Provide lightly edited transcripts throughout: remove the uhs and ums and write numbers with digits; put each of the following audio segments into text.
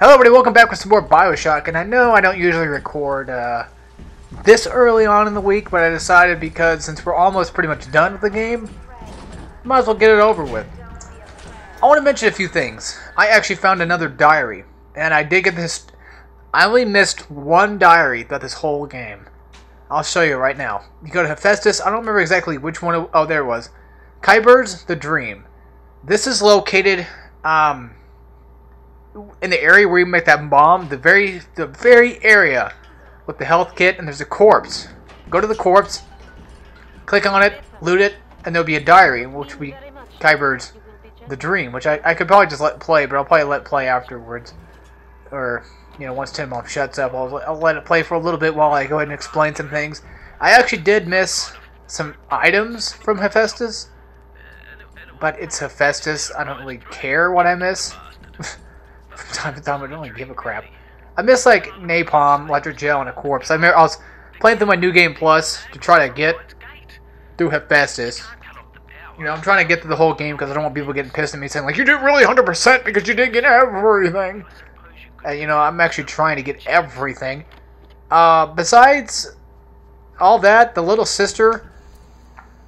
Hello everybody, welcome back with some more BioShock, and I know I don't usually record this early on in the week, but I decided because since we're almost pretty much done with the game, might as well get it over with. I want to mention a few things. I actually found another diary, and I did get this. I only missed one diary throughout this whole game. I'll show you right now. You go to Hephaestus, I don't remember exactly which one, oh there it was. Kyber's The Dream. This is located, in the area where you make that bomb, the very area with the health kit, and there's a corpse. Go to the corpse, click on it, loot it, and there'll be a diary, which will be Kyber's The Dream, which I could probably just let play, but I'll probably let play afterwards. Or, you know, once Tim shuts up, I'll let it play for a little bit while I go ahead and explain some things. I actually did miss some items from Hephaestus, but it's Hephaestus. I don't really care what I miss. From time to time, I don't really give a crap. I miss like napalm, electric gel, and a corpse. I was playing through my New Game Plus to try to get through Hephaestus. You know, I'm trying to get through the whole game because I don't want people getting pissed at me saying like, you did really 100% because you didn't get everything. And you know, I'm actually trying to get everything. Besides all that, the little sister,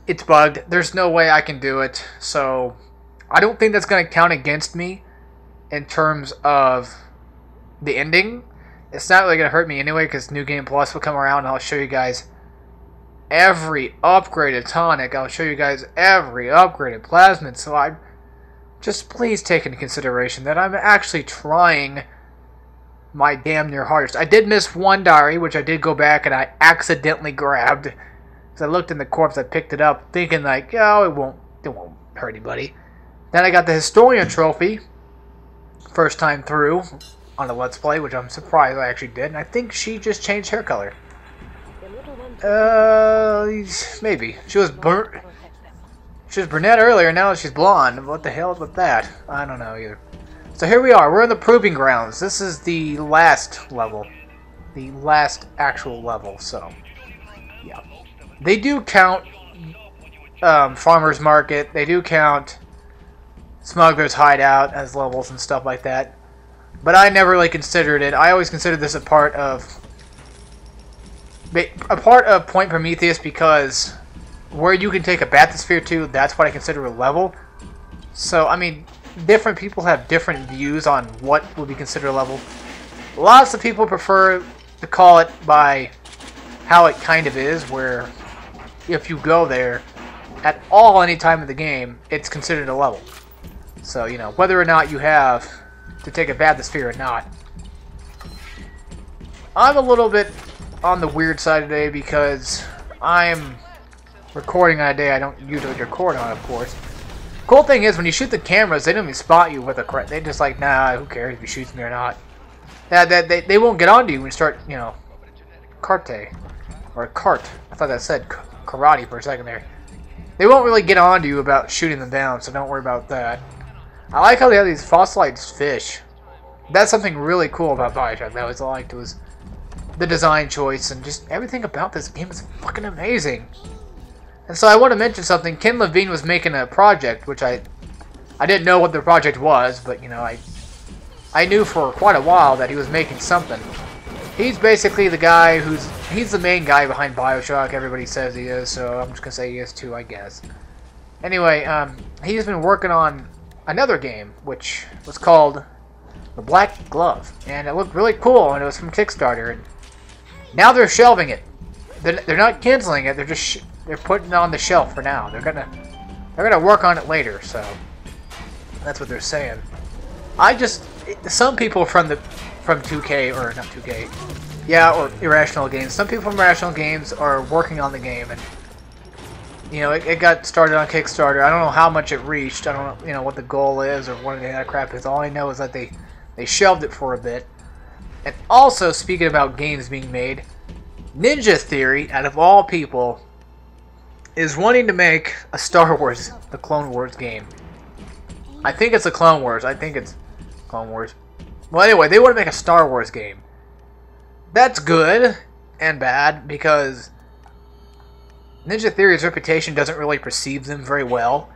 it's bugged. There's no way I can do it. So I don't think that's going to count against me in terms of the ending. It's not really going to hurt me anyway because New Game Plus will come around and I'll show you guys every upgraded tonic. I'll show you guys every upgraded plasmid. So I just please take into consideration that I'm actually trying my damn near hardest. I did miss one diary, which I did go back and I accidentally grabbed. As I looked in the corpse, I picked it up thinking like, oh, it won't hurt anybody. Then I got the Historian trophy. First time through on a Let's Play, which I'm surprised I actually did. And I think she just changed hair color. Maybe. She was brunette earlier, now she's blonde. What the hell is with that? I don't know either. So here we are. We're in the Proving Grounds. This is the last level. The last actual level, so yeah. They do count Farmer's Market. They do count Smuggler's Hideout as levels and stuff like that. But I never really considered it. I always considered this a part of Point Prometheus because where you can take a bathysphere to, that's what I consider a level. So, I mean, different people have different views on what would be considered a level. Lots of people prefer to call it by how it kind of is, where if you go there at all any time of the game, it's considered a level. So, you know, whether or not you have to take a bathysphere or not. I'm a little bit on the weird side today because I'm recording on a day I don't usually record on, of course. Cool thing is, when you shoot the cameras, they don't even spot you with a They just like, nah, who cares if he shoots me or not. They won't get onto you when you start, you know, karte. Or cart. I thought that said karate for a second there. They won't really get onto you about shooting them down, so don't worry about that. I like how they have these fossilized fish. That's something really cool about BioShock that I always liked, was the design choice and just everything about this game is fucking amazing. And so I want to mention something. Ken Levine was making a project, which I didn't know what the project was, but you know, I knew for quite a while that he was making something. He's basically the guy he's the main guy behind BioShock. Everybody says he is, so I'm just gonna say he is too, I guess. Anyway, he's been working on another game, which was called The Black Glove, and it looked really cool, and it was from Kickstarter. And now they're shelving it. They're not canceling it. They're putting it on the shelf for now. They're gonna work on it later. So that's what they're saying. Some people from 2K, or not 2K, yeah, or Irrational Games. Some people from Irrational Games are working on the game, and you know, it got started on Kickstarter. I don't know how much it reached. I don't know, you know, what the goal is or what any of that crap is. All I know is that they shelved it for a bit. And also, speaking about games being made, Ninja Theory, out of all people, is wanting to make a Star Wars, the Clone Wars game. I think it's a Clone Wars. I think it's Clone Wars. Well, anyway, they want to make a Star Wars game. That's good and bad because Ninja Theory's reputation doesn't really perceive them very well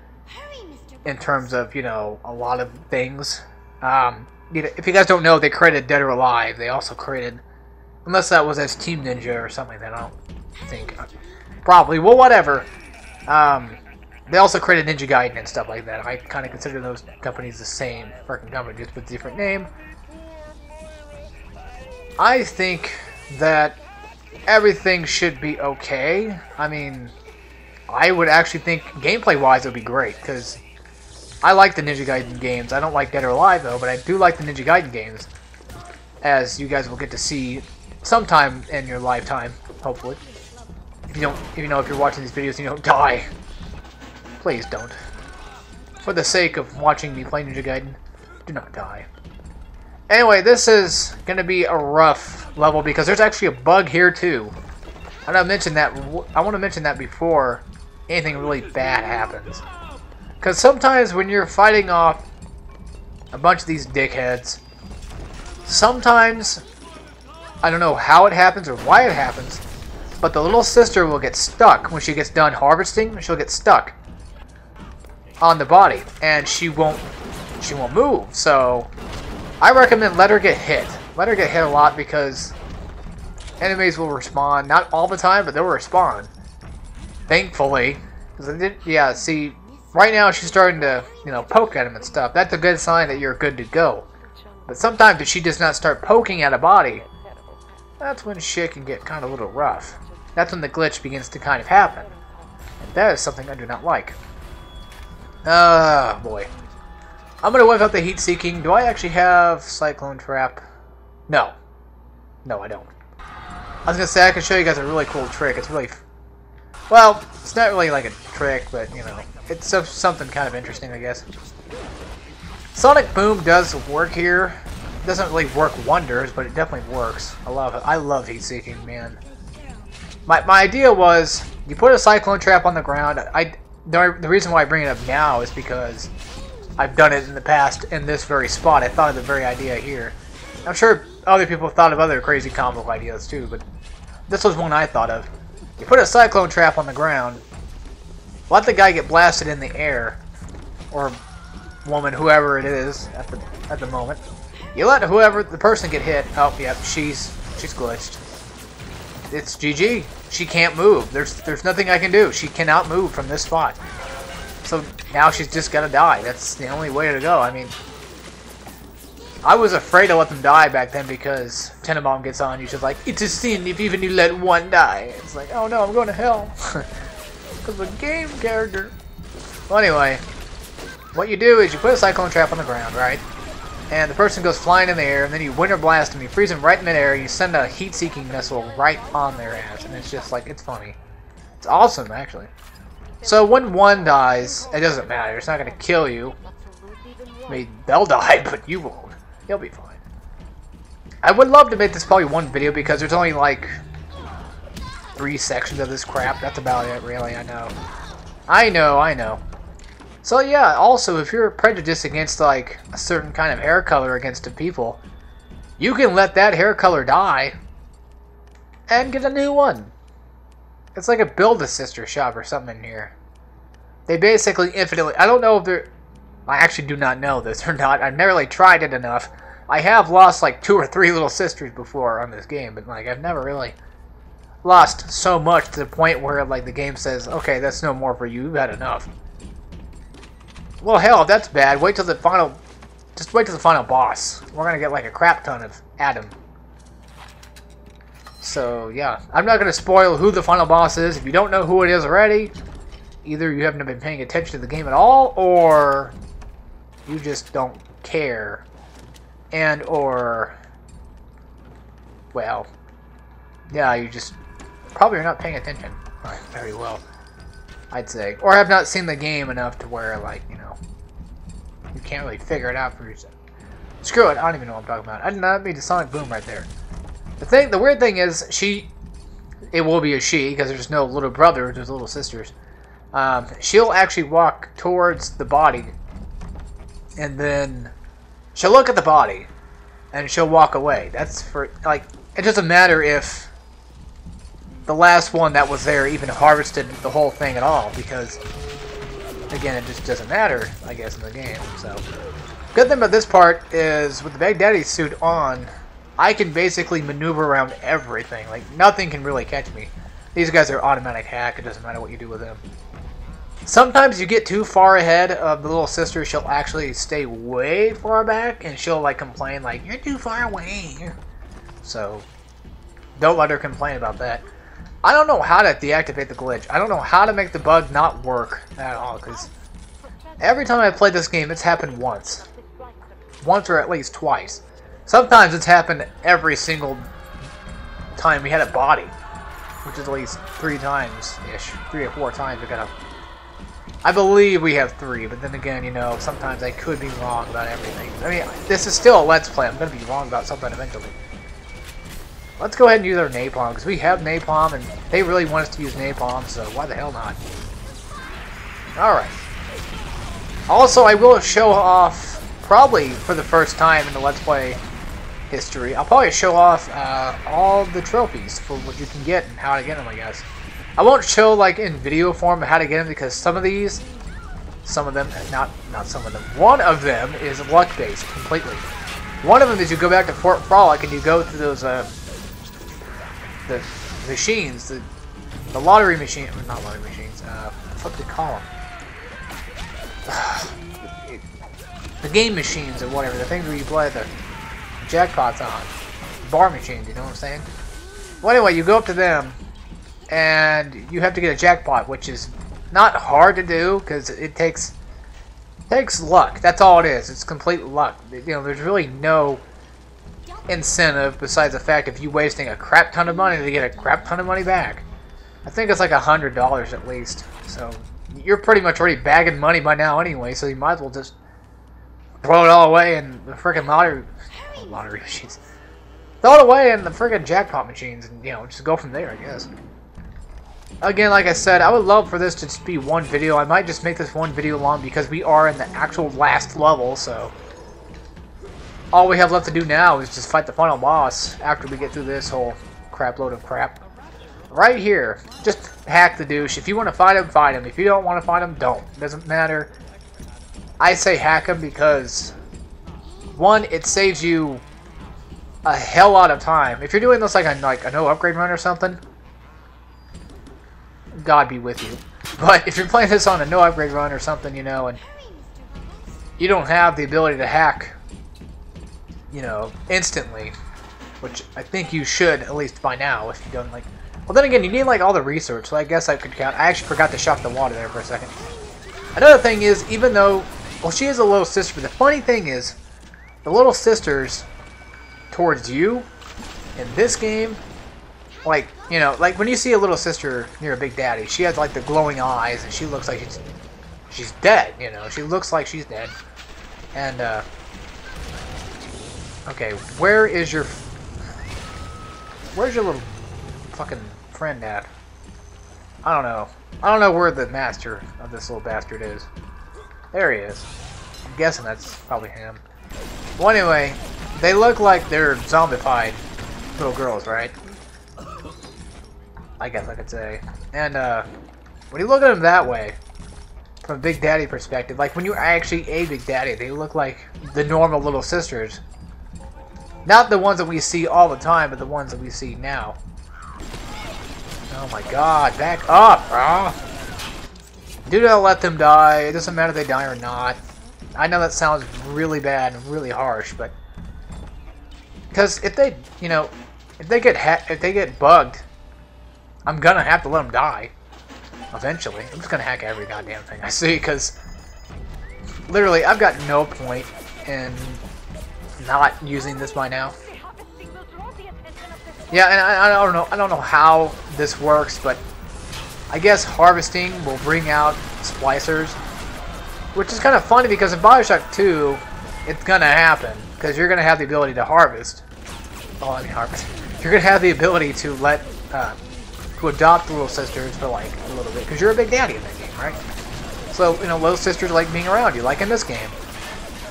in terms of, you know, a lot of things. if you guys don't know, they created Dead or Alive. They also created, unless that was as Team Ninja or something like that, I don't think. Probably. Well, whatever. They also created Ninja Gaiden and stuff like that. I kind of consider those companies the same freaking company, just with a different name. I think that everything should be okay. I mean, I would actually think gameplay-wise it would be great, because I like the Ninja Gaiden games. I don't like Dead or Alive, though, but I do like the Ninja Gaiden games, as you guys will get to see sometime in your lifetime, hopefully. If you're watching these videos and you don't die, please don't. For the sake of watching me play Ninja Gaiden, do not die. Anyway, this is going to be a rough level because there's actually a bug here too. I want to mention that before anything really bad happens. Because sometimes when you're fighting off a bunch of these dickheads, sometimes, I don't know how it happens or why it happens, but the little sister will get stuck when she gets done harvesting. She'll get stuck on the body, and she won't move. So I recommend let her get hit. Let her get hit a lot because enemies will respawn. Not all the time, but they'll respawn. Thankfully, yeah. See, right now she's starting to poke at him and stuff. That's a good sign that you're good to go. But sometimes if she does not start poking at a body, that's when shit can get kind of a little rough. That's when the glitch begins to kind of happen. And that is something I do not like. Ah, boy. I'm going to wipe out the heat seeking. Do I actually have Cyclone Trap? No. No, I don't. I was going to say I can show you guys a really cool trick. It's really... Well, it's not really like a trick, but, it's something kind of interesting, I guess. Sonic Boom does work here. It doesn't really work wonders, but it definitely works. I love it. I love heat seeking, man. My idea was, you put a Cyclone Trap on the ground. The reason why I bring it up now is because I've done it in the past in this very spot. I thought of the very idea here. I'm sure other people thought of other crazy combo ideas too, but this was one I thought of. You put a Cyclone Trap on the ground, let the guy get blasted in the air, or woman, whoever it is at the moment. You let the person get hit. Oh, yep, she's glitched. It's GG. She can't move. There's nothing I can do. She cannot move from this spot. So now she's just gotta die. That's the only way to go. I mean, I was afraid to let them die back then because Tenenbaum gets on you. She's like, it's a sin if even you let one die. It's like, oh no, I'm going to hell. Because of a game character. Well, anyway, what you do is you put a Cyclone Trap on the ground, right? And the person goes flying in the air, and then you Winter Blast them, you freeze them right in midair, you send a heat-seeking missile right on their ass, and it's just like, it's funny. It's awesome, actually. So when one dies, it doesn't matter, it's not going to kill you. I mean, they'll die, but you won't. You'll be fine. I would love to make this probably one video, because there's only like 3 sections of this crap. That's about it, really, I know. I know. So yeah, also, if you're prejudiced against, like, a certain kind of hair color against the people, you can let that hair color die and get a new one. It's like a Build-A-Sister shop or something in here. They basically infinitely... I don't know if they're... I actually do not know this or not. I've never really tried it enough. I have lost, like, 2 or 3 little sisters before on this game, but, like, I've never really lost so much to the point where, like, the game says, okay, that's no more for you. You've had enough. Well, hell, if that's bad, wait till the final... Just wait till the final boss. We're gonna get, like, a crap ton of Adam. So, yeah. I'm not gonna spoil who the final boss is. If you don't know who it is already, either you haven't been paying attention to the game at all, or you just don't care. And, or... Well... Yeah, you just... Probably are not paying attention very well, I'd say. Or have not seen the game enough to where, like, you can't really figure it out for yourself. Screw it, I don't even know what I'm talking about. I did not mean to Sonic Boom right there. The weird thing is, it will be a she, because there's no little brother, there's little sisters. She'll actually walk towards the body, and then she'll look at the body, and she'll walk away. That's for, like, it doesn't matter if the last one that was there even harvested the whole thing at all, because, again, it just doesn't matter, I guess, in the game, so. Good thing about this part is with the Big Daddy suit on, I can basically maneuver around everything. Like, nothing can really catch me. These guys are automatic hack. It doesn't matter what you do with them. Sometimes you get too far ahead of the little sister. She'll actually stay way far back, and she'll like complain like, you're too far away. So, don't let her complain about that. I don't know how to deactivate the glitch. I don't know how to make the bug not work at all, because every time I played this game, it's happened once. Once or at least twice. Sometimes it's happened every single time we had a body, which is at least 3 times-ish. 3 or 4 times we got a... I believe we have 3, but then again, you know, sometimes I could be wrong about everything. I mean, this is still a Let's Play. I'm going to be wrong about something eventually. Let's go ahead and use our napalm, because we have napalm, and they really want us to use napalm, so why the hell not? Alright. Also, I will show off, probably for the first time in the Let's Play history, I'll probably show off all the trophies for what you can get and how to get them, I guess. I won't show, like, in video form how to get them, because some of them, not some of them, one of them is luck-based, completely. One of them is you go back to Fort Frolic and you go through those, the machines, the lottery machine, not lottery machines, what do they call them? The game machines or whatever, the things where you play the jackpots on. Bar machines, you know what I'm saying? Well, anyway, you go up to them, and you have to get a jackpot, which is not hard to do, because it takes luck. That's all it is. It's complete luck. You know, there's really no incentive besides the fact of you wasting a crap ton of money to get a crap ton of money back. I think it's like $100 at least. So you're pretty much already bagging money by now anyway, so you might as well just throw it all away in the freaking lottery machines. Throw it away in the freaking jackpot machines and, you know, just go from there, I guess. Again, like I said, I would love for this to just be one video. I might just make this one video long because we are in the actual last level, so all we have left to do now is just fight the final boss after we get through this whole crap load of crap. Right here, just hack the douche. If you want to fight him, fight him. If you don't want to fight him, don't. It doesn't matter. I say hack him because, one, it saves you a hell lot of time. If you're doing this like a no upgrade run or something, God be with you. But if you're playing this on a no upgrade run or something, you know, and you don't have the ability to hack, you know, instantly, which I think you should at least by now if you don't like. Well, then again, you need like all the research, so I guess I could count. I actually forgot to shock the water there for a second. Another thing is, even though, well, she is a little sister, but the funny thing is, the little sisters towards you in this game, like, you know, like when you see a little sister near a Big Daddy, she has like the glowing eyes, and she looks like she's dead. You know, she looks like she's dead. And okay, where's your little fucking friend at? I don't know. I don't know where the master of this little bastard is. There he is. I'm guessing that's probably him. Well, anyway, they look like they're zombified little girls, right? I guess I could say. And when you look at them that way, from a Big Daddy perspective, like when you're actually a Big Daddy, they look like the normal little sisters. Not the ones that we see all the time, but the ones that we see now. Oh my god, back up, bro! Do not let them die. It doesn't matter if they die or not. I know that sounds really bad and really harsh, but because if they, you know, if they get bugged, I'm gonna have to let them die eventually. I'm just gonna hack every goddamn thing I see, because literally I've got no point in not using this by now. Yeah, and I don't know how this works, but I guess harvesting will bring out splicers, which is kind of funny because in BioShock 2, it's gonna happen because you're gonna have the ability to harvest. Oh, I mean harvest. You're gonna have the ability to let to adopt little sisters for like a little bit because you're a Big Daddy in that game, right? So you know, little sisters like being around you, like in this game.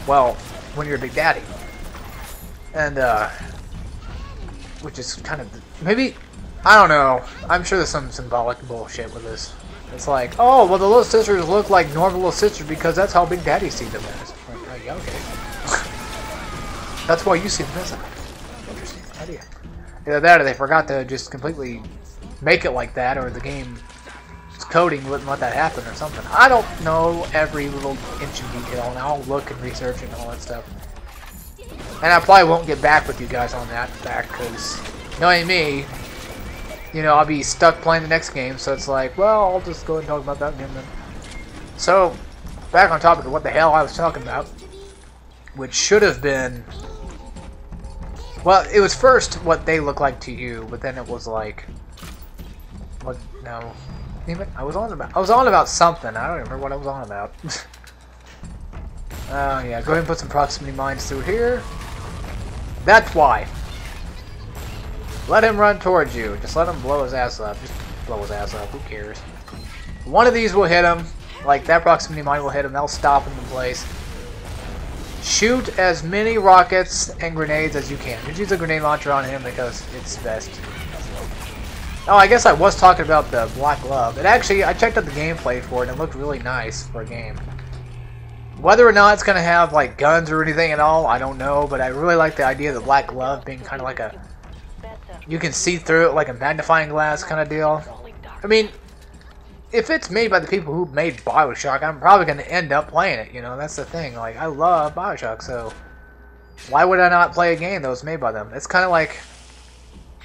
Well, when you're a Big Daddy, and which is kind of maybe, I don't know. I'm sure there's some symbolic bullshit with this. It's like, oh, well, the little sisters look like normal little sisters because that's how Big Daddy sees them as. Right, yeah, okay. That's why you see them missing. Interesting idea. Either that or they forgot to just completely make it like that, or the game's coding wouldn't let that happen or something. I don't know every little inch of detail, and I'll look and research and all that stuff. And I probably won't get back with you guys on that fact, because knowing me, you know, I'll be stuck playing the next game, so it's like, well, I'll just go ahead and talk about that game then. So, back on topic of what the hell I was talking about, which should have been, well, it was first what they look like to you, but then it was like, what, no, damn it, I was on about something, I don't remember what I was on about. Oh yeah, go ahead and put some proximity mines through here. That's why. Let him run towards you. Just let him blow his ass up. Just blow his ass up. Who cares? One of these will hit him. Like, that proximity mine will hit him. That'll stop him in place. Shoot as many rockets and grenades as you can. Just use a grenade launcher on him because it's best. Oh, I guess I was talking about the Black Glove. It actually, I checked out the gameplay for it and it looked really nice for a game. Whether or not it's going to have, like, guns or anything at all, I don't know. But I really like the idea of the Black Glove being kind of like a... You can see through it like a magnifying glass kind of deal. I mean, if it's made by the people who made BioShock, I'm probably going to end up playing it, you know? That's the thing. Like, I love BioShock, so... Why would I not play a game that was made by them? It's kind of like...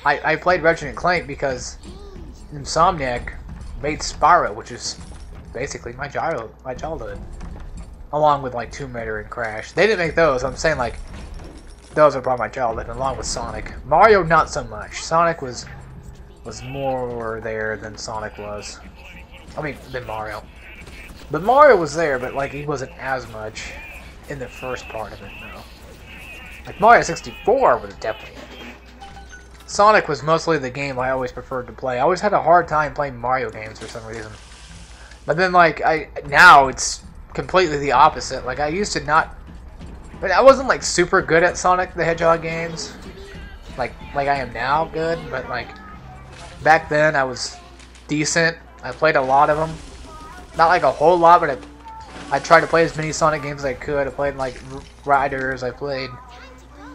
I played Ratchet and Clank because Insomniac made Spyro, which is basically my childhood. Along with, like, Tomb Raider and Crash. They didn't make those, I'm saying, like... Those are probably my childhood, along with Sonic. Mario, not so much. Sonic was more there than Sonic was. I mean, than Mario. But Mario was there, but like he wasn't as much in the first part of it, no. Like Mario 64 was definitely. Sonic was mostly the game I always preferred to play. I always had a hard time playing Mario games for some reason. But then, like, now it's completely the opposite. Like, I used to not... But I wasn't, like, super good at Sonic the Hedgehog games. Like I am now good, but, like, back then I was decent. I played a lot of them. Not, like, a whole lot, but I tried to play as many Sonic games as I could. I played, like, Riders. I played,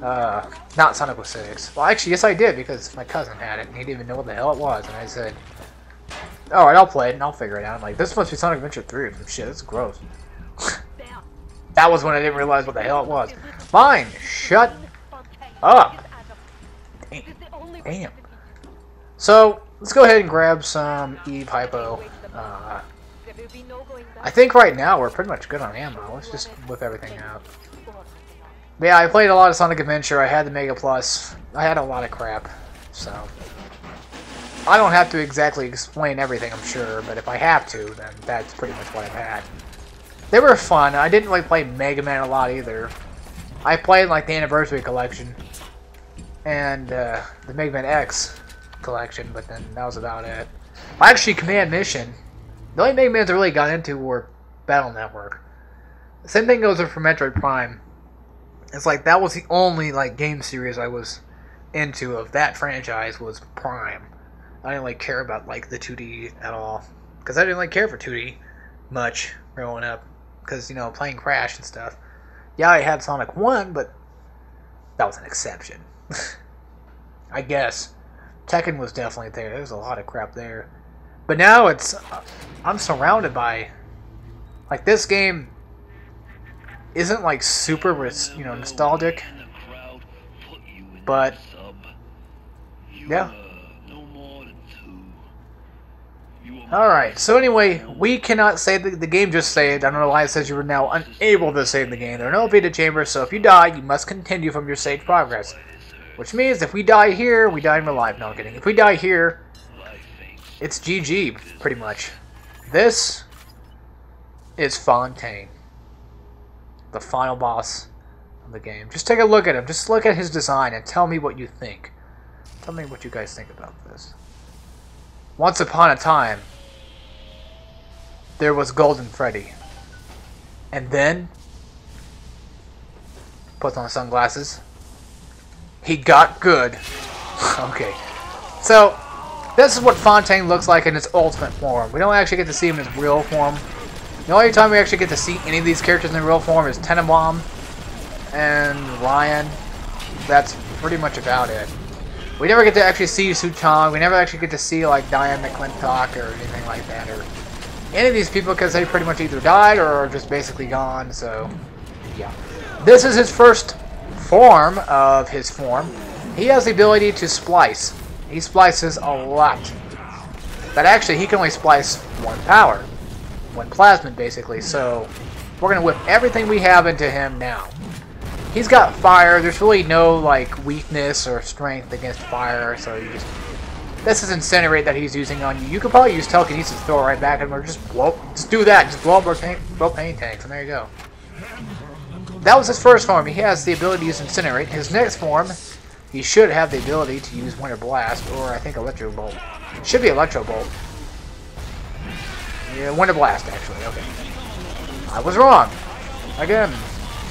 not Sonic 06. Well, actually, yes, I did, because my cousin had it, and he didn't even know what the hell it was. And I said, alright, I'll play it, and I'll figure it out. I'm like, this must be Sonic Adventure 3 or some shit. This is gross. That was when I didn't realize what the hell it was. Fine, shut up. Damn. So, let's go ahead and grab some Eve Hypo. I think right now we're pretty much good on ammo. Let's just whip everything out. But yeah, I played a lot of Sonic Adventure. I had the Mega Plus. I had a lot of crap. So, I don't have to exactly explain everything, I'm sure. But if I have to, then that's pretty much what I've had. They were fun. I didn't really play Mega Man a lot either. I played like the Anniversary Collection and the Mega Man X collection, but then that was about it. Actually, Command Mission. The only Mega Mans I really got into were Battle Network. The same thing goes for Metroid Prime. It's like that was the only like game series I was into of that franchise was Prime. I didn't like care about like the 2D at all because I didn't like care for 2D much growing up. Because, you know, playing Crash and stuff. Yeah, I had Sonic 1, but that was an exception. I guess. Tekken was definitely there. There's a lot of crap there. But now it's... I'm surrounded by... Like, this game isn't, like, super, you know, nostalgic. But... Yeah. Alright, so anyway, we cannot save the game just saved. I don't know why it says you were now unable to save the game. There are no beta chambers, so if you die, you must continue from your saved progress. Which means if we die here, we die in real life. No, I'm kidding. If we die here, it's GG, pretty much. This is Fontaine. The final boss of the game. Just take a look at him. Just look at his design and tell me what you think. Tell me what you guys think about this. Once upon a time, there was Golden Freddy. And then, puts on sunglasses, he got good. Okay. So, this is what Fontaine looks like in its ultimate form. We don't actually get to see him in his real form. The only time we actually get to see any of these characters in their real form is Tenenbaum and Ryan. that's pretty much about it. We never get to actually see Su Chong. We never actually get to see like Diane McClintock or anything like that, or any of these people, because they pretty much either died or are just basically gone. So, yeah. This is his first form of his form. He has the ability to splice. He splices a lot. But actually, he can only splice one power. One plasmid, basically. So, we're going to whip everything we have into him now. He's got fire. There's really no like weakness or strength against fire. So, you just... This is Incinerate that he's using on you. You could probably use Telekinesis, throw it right back at him, or just blow... Just do that. Just blow up propane tanks, and there you go. That was his first form. He has the ability to use Incinerate. His next form, he should have the ability to use Winter Blast, or I think Electro Bolt. Should be Electro Bolt. Yeah, Winter Blast, actually. Okay. I was wrong. Again.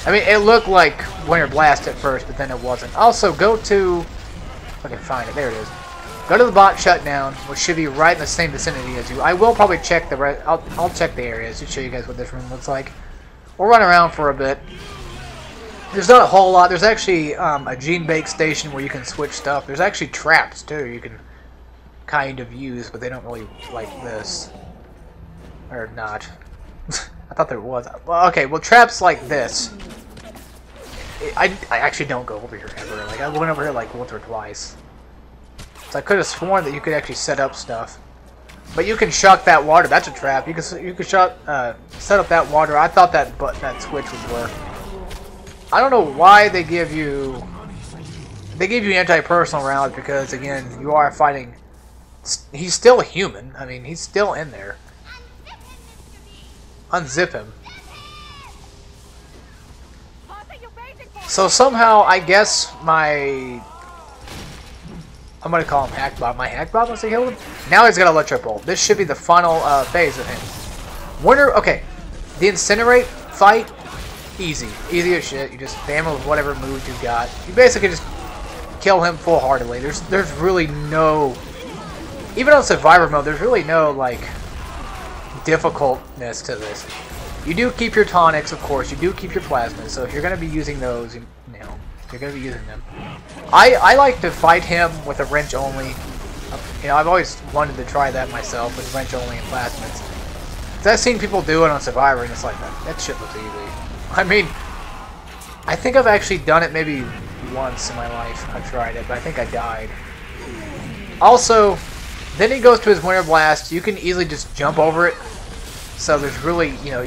I mean, it looked like Winter Blast at first, but then it wasn't. Also, go to... If I can find it. There it is. Go to the bot shutdown, which should be right in the same vicinity as you. I will probably check the... I'll check the areas to show you guys what this room looks like. We'll run around for a bit. There's not a whole lot. There's actually a gene bake station where you can switch stuff. There's actually traps, too, you can kind of use, but they don't really like this. Or not. I thought there was. Well, okay, well, traps like this. I actually don't go over here ever. Like, I went over here like once or twice. So I could have sworn that you could actually set up stuff. But you can shock that water. That's a trap. You can set up that water. I thought that switch would work. I don't know why they give you anti-personal rounds, because again, you are fighting. He's still human. I mean, he's still in there. Unzip him. So somehow, I guess I'm gonna call him Hackbot. My Hackbot must have killed him. Now he's got Electro Bolt. This should be the final phase of him. Okay, the Incinerate fight, easy as shit. You just spam him with whatever moves you got. You basically just kill him full-heartedly. There's really no, even on Survivor mode, there's really no like difficultness to this. You do keep your tonics, of course. You do keep your plasmas. So if you're gonna be using those, you know, you're gonna be using them. I like to fight him with a wrench only. You know, I've always wanted to try that myself with wrench only and plasmids. Cause I've seen people do it on Survivor, and it's like that shit looks easy. I mean, I think I've actually done it maybe once in my life. I've tried it, but I think I died. Also, then he goes to his Winter Blast. You can easily just jump over it. So there's really, you know,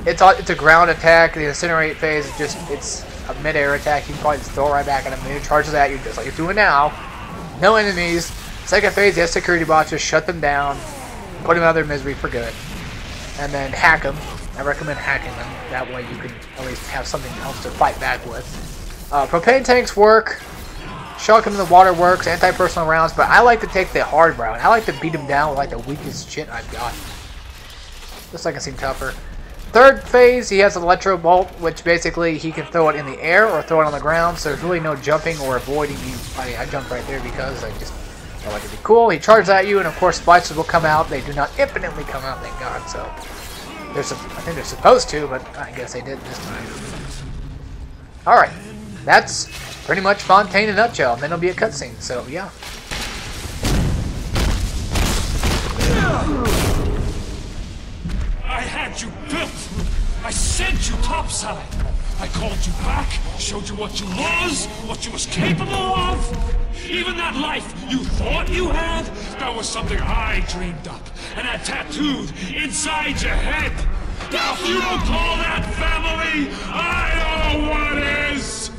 it's a ground attack. The Incinerate phase is just, it's a mid-air attack. You can probably just throw it right back at him. And it charges at you just like you're doing now. No enemies. Second phase, yes, security bots, just shut them down. Put them out of their misery for good. And then hack them. I recommend hacking them. That way you can at least have something else to fight back with. Propane tanks work. Shock them in the water works. Anti-personal rounds. But I like to take the hard round. I like to beat them down with like the weakest shit I've got. Just so I can seem tougher. Third phase, he has Electro Bolt, which basically he can throw it in the air or throw it on the ground, so there's really no jumping or avoiding you. I jumped right there because I like to be cool. He charges at you, and of course splices will come out. They do not infinitely come out, thank God. So I think they're supposed to, but I guess they did this time. Alright, that's pretty much Fontaine in a nutshell, and then it'll be a cutscene, so yeah. I had you built. I sent you topside. I called you back, showed you what you was capable of. Even that life you thought you had, that was something I dreamed up and had tattooed inside your head. Now if you don't call that family, I don't know what is.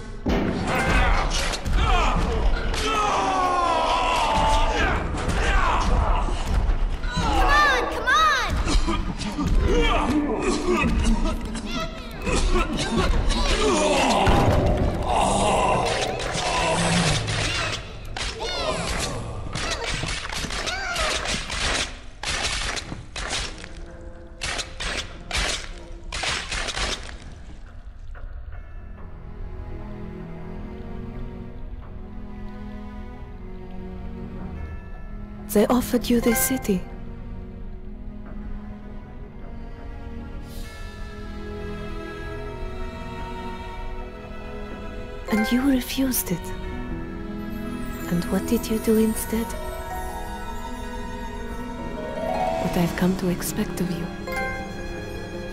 They offered you this city. And you refused it. And what did you do instead? What I've come to expect of you.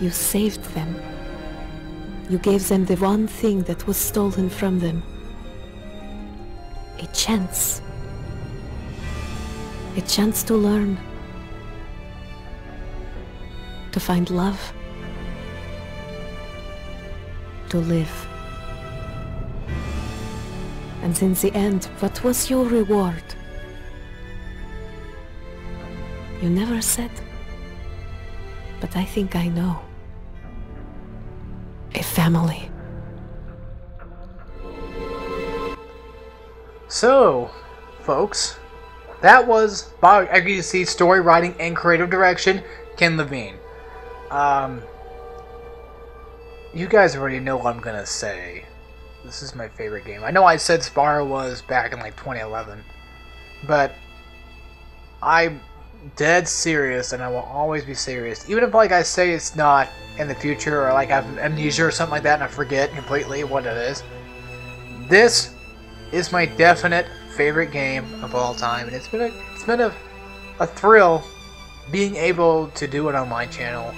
You saved them. You gave them the one thing that was stolen from them. A chance. A chance to learn. To find love. To live. And in the end, what was your reward? You never said. But I think I know. A family. So, folks, that was, as you see, story writing and creative direction, Ken Levine. You guys already know what I'm gonna say. This is my favorite game. I know I said Spyro was back in like 2011, but I'm dead serious, and I will always be serious. Even if, like I say, it's not in the future, or like I have amnesia or something like that, and I forget completely what it is. This is my definite favorite game of all time, and it's been a thrill being able to do it on my channel.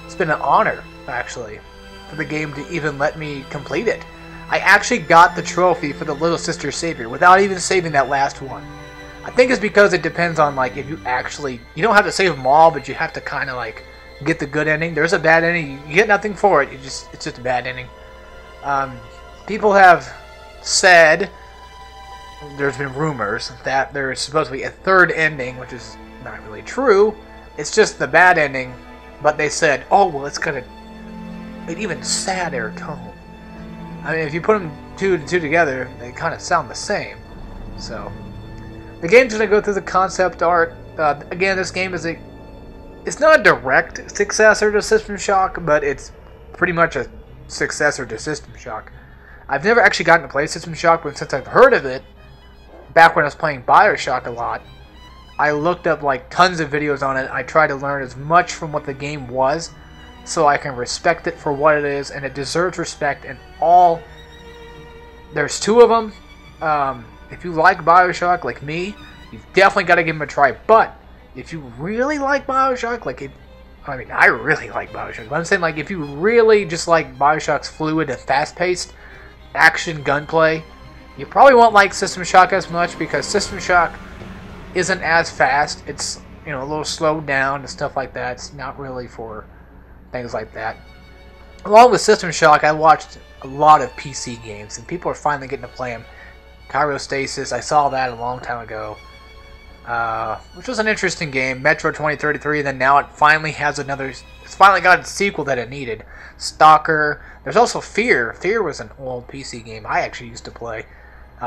It's been an honor, actually, for the game to even let me complete it. I actually got the trophy for the Little Sister Savior without even saving that last one. I think it's because it depends on, like, if you actually, you don't have to save them all, but you have to kind of like get the good ending. There's a bad ending, you get nothing for it. It's just a bad ending. People have said, there's been rumors that there's supposed to be a third ending, which is not really true. It's just the bad ending, but they said, oh, well, it's got an even sadder tone. I mean, if you put them two together, they kind of sound the same. So, the game's going to go through the concept art. Again, this game is it's not a direct successor to System Shock, but it's pretty much a successor to System Shock. I've never actually gotten to play System Shock, but since I've heard of it, back when I was playing BioShock a lot, I looked up like tons of videos on it. I tried to learn as much from what the game was, so I can respect it for what it is, and it deserves respect in all. There's two of them. If you like BioShock like me, you've definitely got to give them a try. But if you really like BioShock, I really like BioShock, but I'm saying, like, if you really just like BioShock's fluid and fast-paced action gunplay, you probably won't like System Shock as much, because System Shock isn't as fast. It's, you know, a little slowed down and stuff like that. It's not really for things like that. Along with System Shock, I watched a lot of PC games, and people are finally getting to play them. Cryostasis, I saw that a long time ago, which was an interesting game. Metro 2033, then now it finally has it's finally got its sequel that it needed. Stalker. There's also Fear. Fear was an old PC game I actually used to play.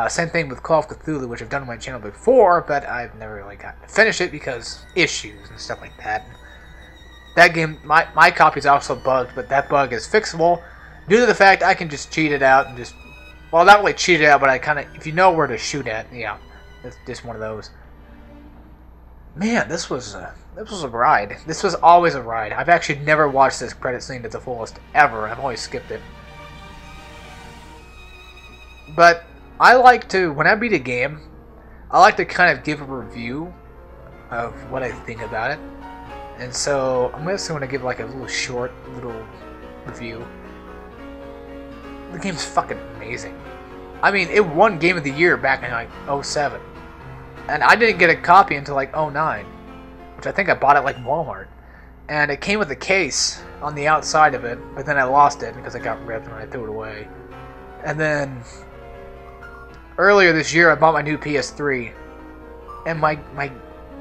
Same thing with Call of Cthulhu, which I've done on my channel before, but I've never really gotten to finish it because issues and stuff like that. That game, my copy is also bugged, but that bug is fixable due to the fact I can just cheat it out and just, well, not really cheat it out, but I kind of, if you know where to shoot at, yeah, it's just one of those. Man, this was a ride. This was always a ride. I've actually never watched this credit scene to the fullest ever. I've always skipped it. But I like to, when I beat a game, I like to kind of give a review of what I think about it. And so I'm just going to give like a little short little review. The game's fucking amazing. I mean, it won Game of the Year back in like 07. And I didn't get a copy until like 09, which I think I bought at like Walmart. And it came with a case on the outside of it, but then I lost it because it got ripped and I threw it away. And then earlier this year I bought my new PS3, and my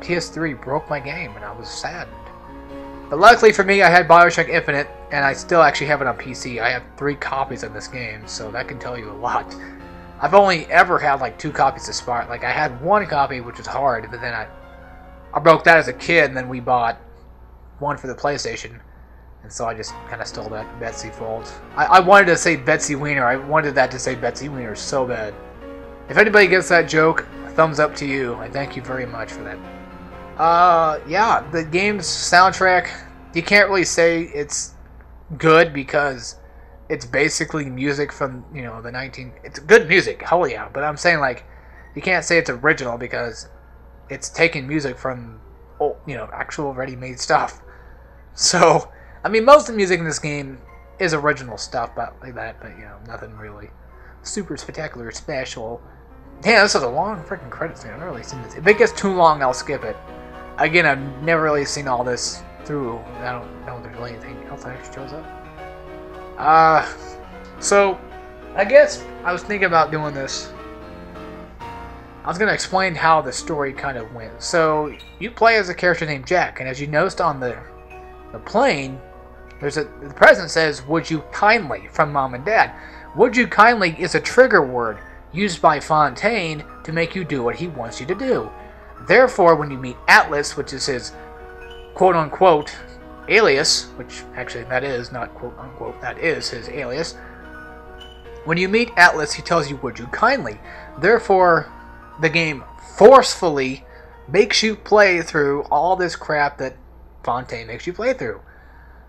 PS3 broke my game, and I was saddened. But luckily for me, I had BioShock Infinite, and I still actually have it on PC. I have 3 copies of this game, so that can tell you a lot. I've only ever had like 2 copies of Spyro. Like, I had 1 copy, which was hard, but then I broke that as a kid, and then we bought one for the PlayStation. And so I just kind of stole that Betsy Fold. I wanted to say Betsy Wiener. I wanted that to say Betsy Wiener so bad. If anybody gets that joke, thumbs up to you. I thank you very much for that. Yeah, the game's soundtrack, you can't really say it's good because it's basically music from, you know, the 19... It's good music, hell yeah. But I'm saying, like, you can't say it's original because it's taking music from, you know, actual ready-made stuff. So, I mean, most of the music in this game is original stuff, but like that, but, you know, nothing really super spectacular or special. Damn, this is a long freaking credits thing. I've never really seen this. If it gets too long, I'll skip it. Again, I've never really seen all this through. I don't know if there's really anything else that actually shows up. So, I guess I was thinking about doing this. I was going to explain how the story kind of went. So, you play as a character named Jack, and as you noticed on the plane, the president says, "Would you kindly," from Mom and Dad. "Would you kindly" is a trigger word used by Fontaine to make you do what he wants you to do. Therefore, when you meet Atlas, which is his quote-unquote alias, which actually that is not quote-unquote, that is his alias. When you meet Atlas, he tells you, "Would you kindly?" Therefore, the game forcefully makes you play through all this crap that Fontaine makes you play through.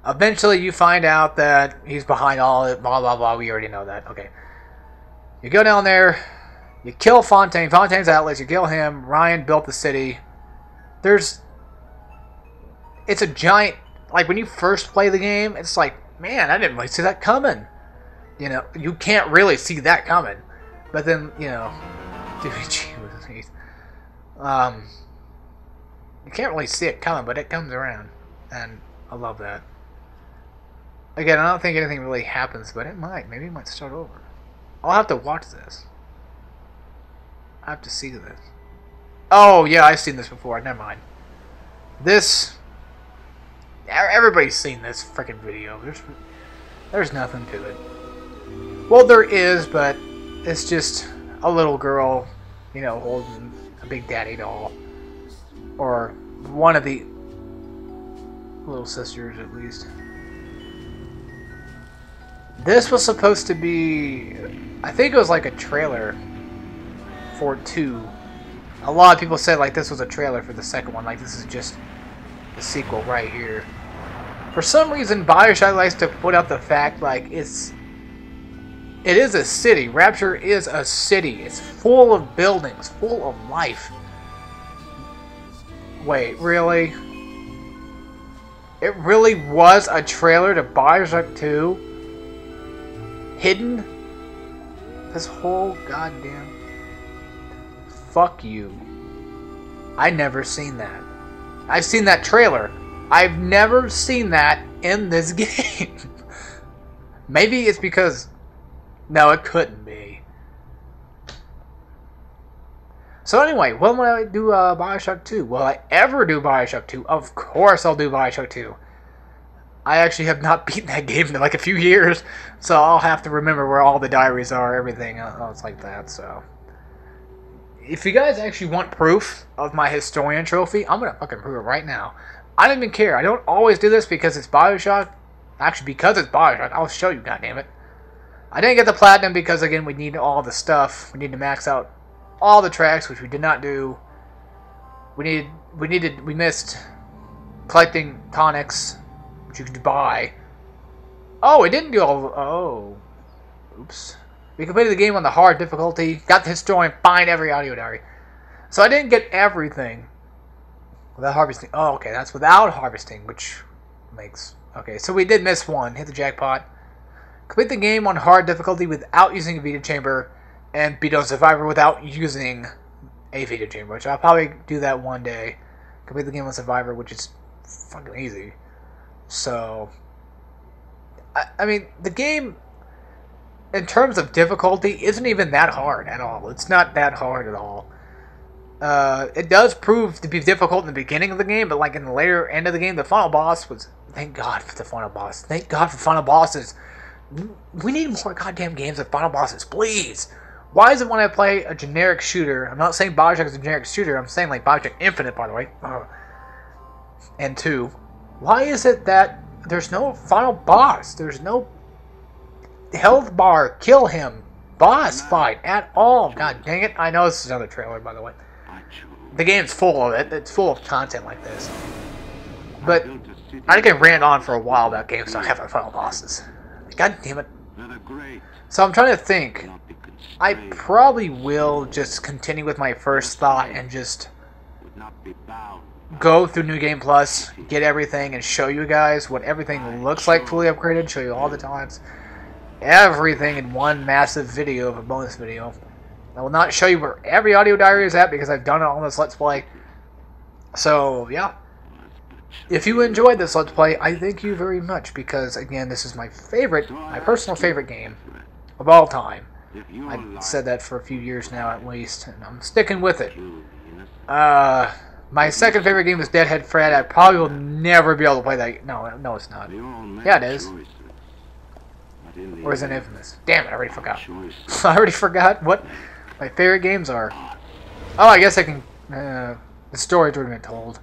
Eventually, you find out that he's behind all it, blah, blah, blah. We already know that. Okay. You go down there, you kill Fontaine. Fontaine's Atlas, you kill him. Ryan built the city. It's a giant, like when you first play the game, it's like, man, I didn't really see that coming. You know, you can't really see that coming. But then, you know, you can't really see it coming, but it comes around. And I love that. Again, I don't think anything really happens, but it might. Maybe it might start over. I'll have to watch this. I have to see this. Oh, yeah, I've seen this before. Never mind. This... Everybody's seen this freaking video. There's nothing to it. Well, there is, but it's just a little girl, you know, holding a Big Daddy doll. Or one of the little sisters, at least. This was supposed to be... I think it was like a trailer for 2. A lot of people said like this was a trailer for the second one. Like this is just the sequel right here. For some reason, BioShock likes to put out the fact like it is a city. Rapture is a city. It's full of buildings, full of life. Wait, really? It really was a trailer to BioShock 2? Hidden? This whole goddamn... Fuck you. I never seen that. I've seen that trailer. I've never seen that in this game. Maybe it's because... No, it couldn't be. So anyway, when will I do BioShock 2? Will I ever do BioShock 2? Of course I'll do BioShock 2. I actually have not beaten that game in like a few years, so I'll have to remember where all the diaries are, everything else like that, so... If you guys actually want proof of my historian trophy, I'm gonna fucking prove it right now. I don't even care. I don't always do this because it's BioShock. Actually, because it's BioShock, I'll show you, goddammit. I didn't get the platinum because, again, we need all the stuff. We need to max out all the tracks, which we did not do. We missed collecting tonics, which you could buy. Oh, it didn't do all... Oh. Oops. We completed the game on the hard difficulty. Got the historian, find every audio diary. So I didn't get everything without harvesting. Oh, okay, that's without harvesting, which makes... Okay, so we did miss one. Hit the jackpot. Complete the game on hard difficulty without using a Vita chamber, and beat on Survivor without using a Vita chamber, which I'll probably do that one day. Complete the game on Survivor, which is fucking easy. So, I mean, the game, in terms of difficulty, isn't even that hard at all. It's not that hard at all. It does prove to be difficult in the beginning of the game, but like in the later end of the game, the final boss was... Thank God for the final boss. Thank God for final bosses. We need more goddamn games with final bosses, please. Why is it when I play a generic shooter... I'm not saying BioShock is a generic shooter. I'm saying like BioShock Infinite, by the way. And 2. Why is it that there's no final boss? There's no health bar, kill him, boss fight at all. God dang it. I know this is another trailer, by the way. The game's full of it. It's full of content like this. But I can rant on for a while about games not having final bosses. God damn it. So I'm trying to think. I probably will just continue with my first thought and just go through New Game Plus, get everything, and show you guys what everything looks like fully upgraded, show you all the times, everything in one massive video of a bonus video. I will not show you where every audio diary is at because I've done it on this Let's Play. So, yeah. If you enjoyed this Let's Play, I thank you very much because, again, this is my personal favorite game of all time. I've said that for a few years now at least, and I'm sticking with it. My second favorite game is Deadhead Fred. I probably will never be able to play that. No, it's not. Yeah, it is. Or is it Infamous? Damn it, I already forgot. I already forgot what my favorite games are. Oh, I guess I can... the story's already been told.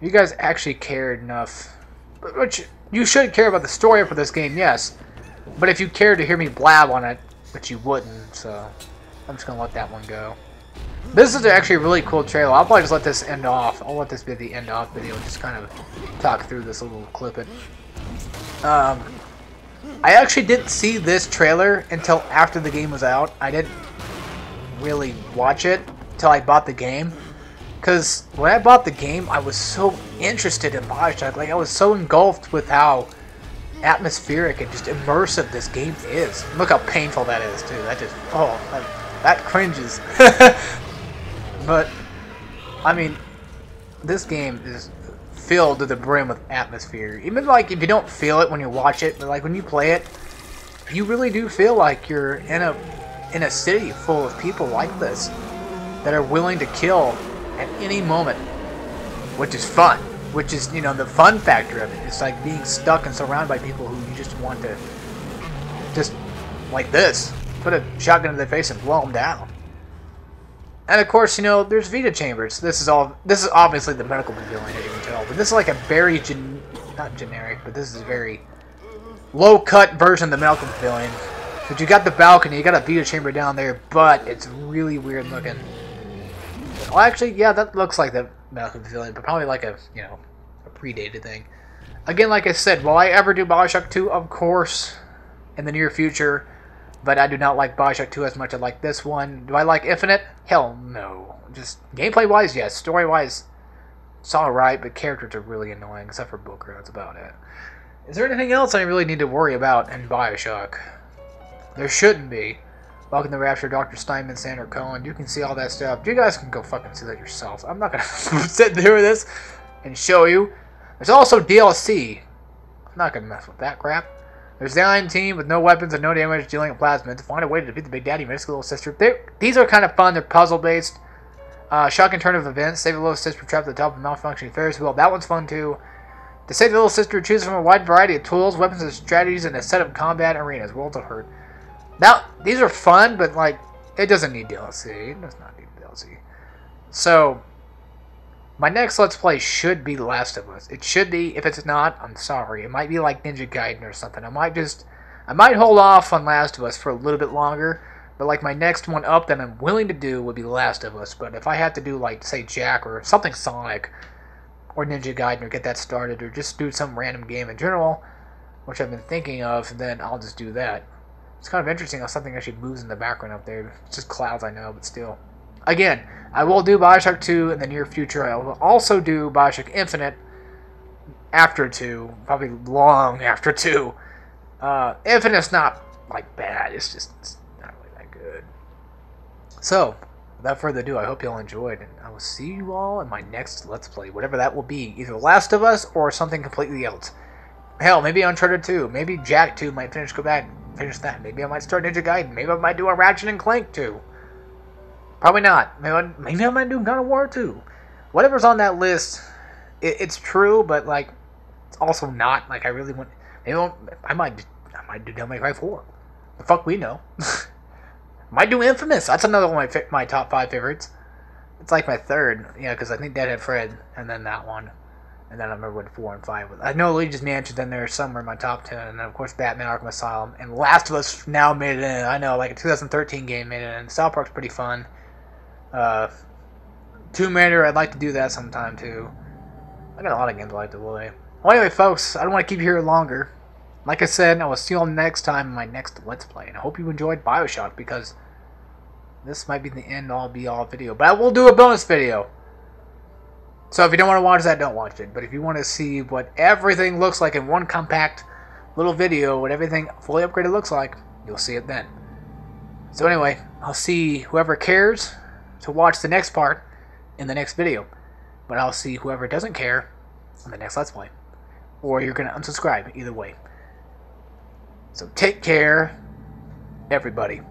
You guys actually cared enough. Which, you should care about the story for this game, yes. But if you cared to hear me blab on it, which you wouldn't, so... I'm just gonna let that one go. This is actually a really cool trailer. I'll probably just let this end off. I'll let this be the end off video and just kind of talk through this a little clip it. I actually didn't see this trailer until after the game was out. I didn't really watch it until I bought the game. Because when I bought the game, I was so interested in BioShock. Like, I was so engulfed with how atmospheric and just immersive this game is. Look how painful that is, too. That just, that cringes. But, I mean, this game is filled to the brim with atmosphere. Even like if you don't feel it when you watch it, but like when you play it, you really do feel like you're in a city full of people like this that are willing to kill at any moment, which is fun. Which is, you know, the fun factor of it. It's like being stuck and surrounded by people who you just want to, just like this, put a shotgun in their face and blow them down. And of course, you know, there's Vita chambers. This is obviously the medical pavilion, as you can tell. But this is like a very not generic, but this is a very low-cut version of the medical pavilion. But you got the balcony, you got a Vita chamber down there, but it's really weird looking. Well, actually, yeah, that looks like the medical pavilion, but probably like a, you know, a predated thing. Again, like I said, will I ever do BioShock 2? Of course, in the near future. But I do not like BioShock 2 as much as I like this one. Do I like Infinite? Hell no. Just gameplay-wise, yes. Story-wise, it's alright, but characters are really annoying, except for Booker. That's about it. Is there anything else I really need to worry about in BioShock? There shouldn't be. Welcome to Rapture, Dr. Steinman, Sandra Cohen. You can see all that stuff. You guys can go fucking see that yourselves. I'm not going to sit there with this and show you. There's also DLC. I'm not going to mess with that crap. There's the Iron Team with no weapons and no damage dealing plasmids. Find a way to defeat the Big Daddy, Mystic Little Sister. These are kind of fun. They're puzzle-based. Shocking turn of events. Save the Little Sister trapped at the top of a malfunctioning Ferris wheel. That one's fun, too. To save the Little Sister, choose from a wide variety of tools, weapons, and strategies in a set of combat arenas. Worlds of Hurt. Now, these are fun, but, like, it doesn't need DLC. It does not need DLC. So, my next Let's Play should be The Last of Us. It should be. If it's not, I'm sorry. It might be like Ninja Gaiden or something. I might hold off on Last of Us for a little bit longer. But like my next one up that I'm willing to do would be The Last of Us. But if I had to do like, say, Jack or something Sonic or Ninja Gaiden or get that started or just do some random game in general, which I've been thinking of, then I'll just do that. It's kind of interesting how something actually moves in the background up there. It's just clouds, I know, but still. Again, I will do BioShock 2 in the near future. I will also do BioShock Infinite after 2. Probably long after 2. Infinite's not, like, bad. It's not really that good. So, without further ado, I hope you all enjoyed. And I will see you all in my next Let's Play. Whatever that will be. Either Last of Us or something completely else. Hell, maybe Uncharted 2. Maybe Jack 2 might finish that. Maybe I might start Ninja Gaiden. Maybe I might do a Ratchet and Clank 2. Probably not. Maybe I might do God of War 2. Whatever's on that list, it's true, but like, it's also not. Like, I really want. Maybe I might do Devil May Cry 4. The fuck we know. Might do Infamous. That's another one of my top 5 favorites. It's like my third, yeah, because I think Deadhead Fred, and then that one, and then I remember what 4 and 5 was. I know Luigi's Mansion's in there somewhere in my top 10, and then of course Batman: Arkham Asylum, and Last of Us now made it in. I know, like a 2013 game made it in. South Park's pretty fun. Tomb Raider, I'd like to do that sometime too. I got a lot of games I like to play. Well, anyway, folks, I don't want to keep you here longer. Like I said, I will see you all next time in my next Let's Play. And I hope you enjoyed BioShock, because this might be the end-all be-all video. But I will do a bonus video. So if you don't want to watch that, don't watch it. But if you want to see what everything looks like in one compact little video, what everything fully upgraded looks like, you'll see it then. So anyway, I'll see whoever cares to watch the next part in the next video. But I'll see whoever doesn't care in the next Let's Play. Or you're going to unsubscribe, either way. So take care, everybody.